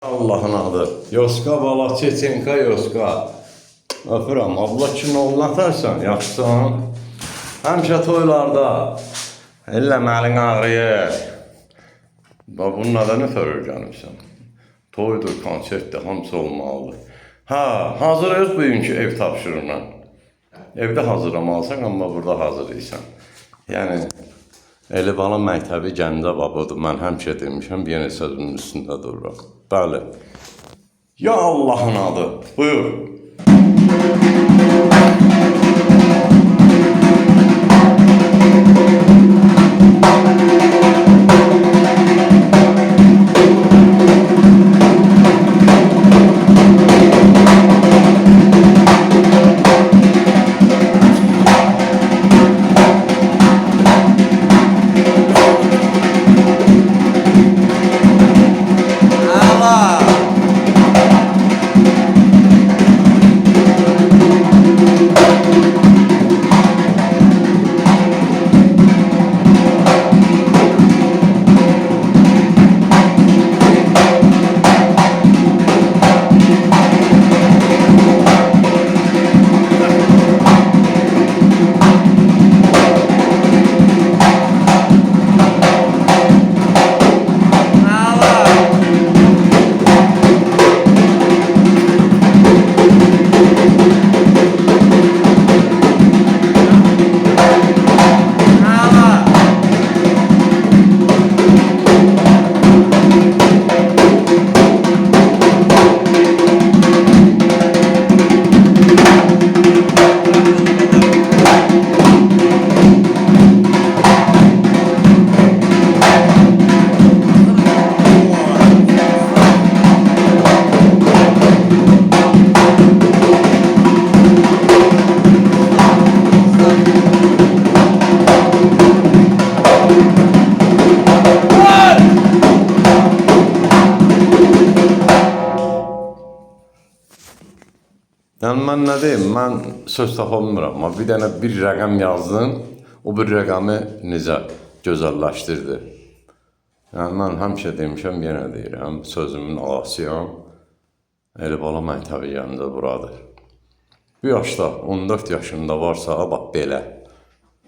Allah'ın adı. Yoska bala, Çeçenka Yoska. Öpürəm. Abla kimi oğlatarsan, yaxşısan. Həmişə toylarda elləməlin ağrıyır. Bunun adını törürgənimsən. Toydur, konsertdir, hamısı olmalıdır. Hazırız bugünkü ev tapşırığına. Evdə hazırlamalısan, amma burada hazırlayırsan. Yəni, Elibala məktəbi Gəncə babudur. Mən həmişə demişəm, bir yenə sözümün üstündə dururam. Bəli. Ya Allah'ın adı. Buyur. Yəni mən nə deyim, mən söz tapa bilmirəm, amma bir dənə bir rəqəm yazdım, o bir rəqəmi necə gözəlləşdirdi. Yəni mən həmişə demişəm, yenə deyirəm, sözümün alasıyam, Elibala məktəbi Gəncə buradır. Bu yaşda, 14 yaşında varsa, bax belə,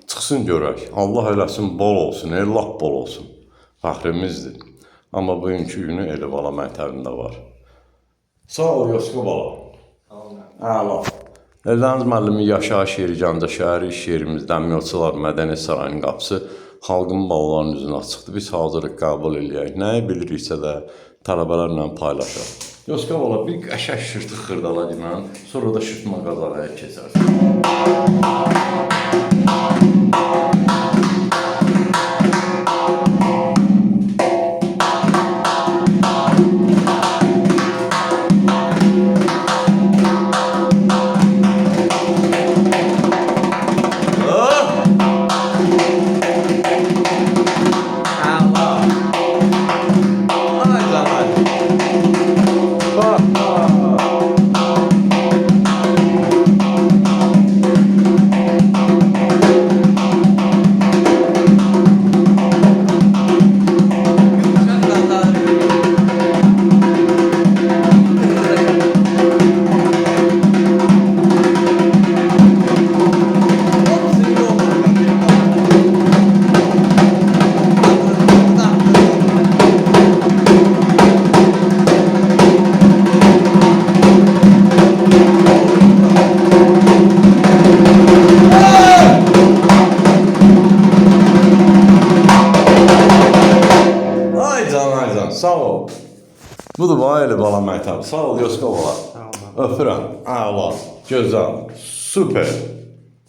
çıxsın görək, Allah eləsin, bol olsun, lap bol olsun, fəxrimizdir. Amma bugünkü günü Elibala məktəbində var. Sağ ol, Yoska bala. Əla. Eldəniz müəllimi yaşayış yeri Gəncə şəhəri, iş yerimiz Dəmiyyatçılar Mədəniyyət Sarayının qapısı xalqın balalarının üzünə açıqdır. Biz hazırlıq qəbul eləyək. Nəyi biliriksə də tələbələrlə paylaşaq. Yoska bala, bir qəşək şırtıq xırdala deyən, sonra da şırtma qazaraya keçərsən. Sağ ol. Budur bax Elibala məktəbi. Sağ ol, Yoska bala. Öpürəm. Əla, gözəl, super.